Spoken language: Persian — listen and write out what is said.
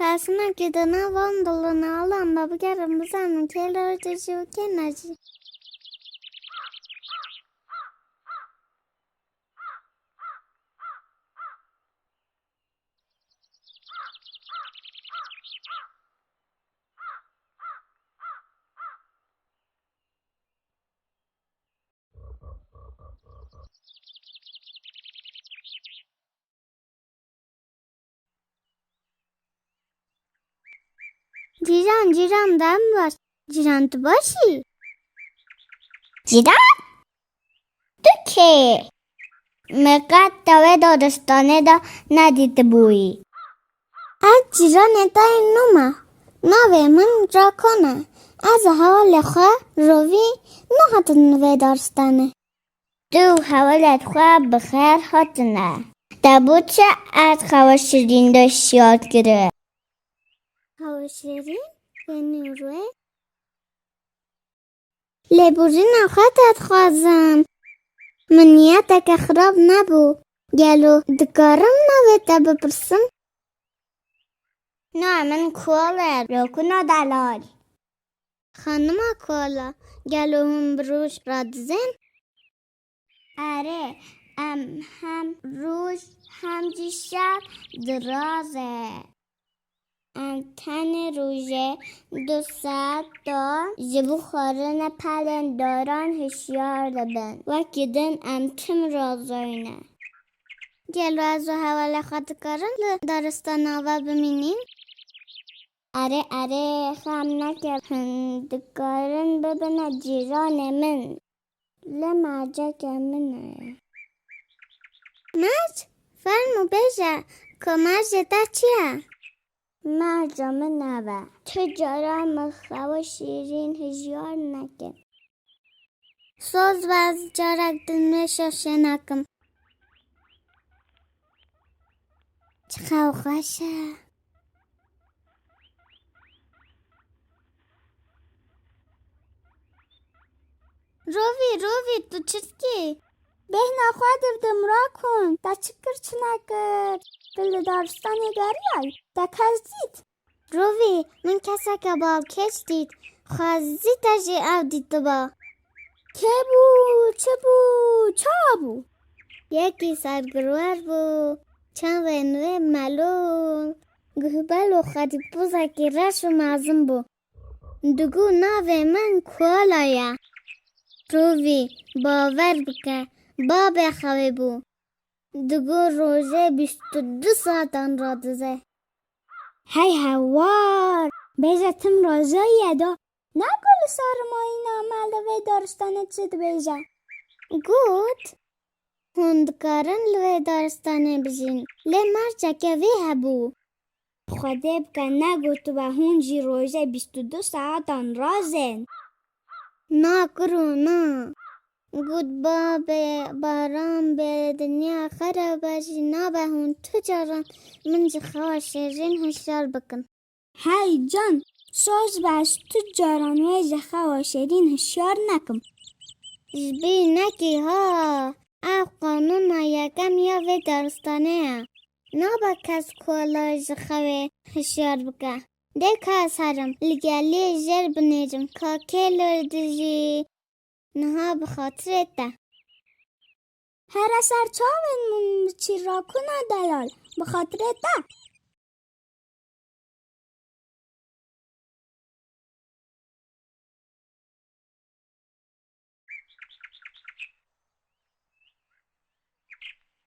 Kasına gidene vandalını alan da bıgarım bızanın keller şu kenacı. Ciran dem var. Ciran tu başı. Ciran? Tu ki? Mekat ve dodastane da nadit bui. Az ciran etay numa. Nave min rakona. Az havale kha rovi nahatın ve darstane. Du havalet خواه بخیر هاتنه دبود چه از خواه شیرین داشت یاد گره Hava şirin beni روی لبوری نخواهد خوازم من نیتک خراب نبو گلو دکارم نویتا بپرسم نه من کوله روکونا دلال خانم کالا گلو هم بروش رادزن اره هم روز هم دیشب درازه تن روژه 200 تا جبو خارن پلنداران هشیار بن وکیدن تم رازاینه گلو از حواله خود کارن دارستان آوا بمینین اره خم نکر هندکارن ببینه جیران من لمعجک منه مرج فرمو بیجه که مرج تا چیه؟ مرجا منه تجاره مخوا شیرین هجیار نکن سوز و از جارک دنوشو شنکم چخو خوشه روی تو چرکی؟ بهنا خواهد دمرا کن تا چکر چنکر دل دارستانی داری تا کزدید روی من کسا که با کش دید خوازی تجی او دید با که بو چه بو چا بو یکی سرگروار بو چند ونوه ملول گهبل و خدی پوزا که رش و مازم بو دگو ناوه من کولایا روی باور بکه باب خواه بو دگو روزه 22 ساعتان را دوزه هی هوار بیزتم رازایی دا نگل سرمایی نامل و دارستانه چید بیزه گوت هندکارن لوی دارستانه بجین لی مرچه که وی هبو خوده بکن نگوت و هونجی روزه 22 ساعتان رازن نا کرو نا گود باران به دنیا خرابشی نا به هون تجاران منج خواه شیرین هشار بکن هی جان سوز بس تجاران و زخوا شیرین هشار نکم جبی نکی ها او قانون یکم یا وی دارستانه نا با کس کولا زخواه هشار بکن ده کس هرم لگلی جر بنیجم که کلو دیجی نها بخاطر تا هر اثر چاون چی را کنه دلال بخاطر تا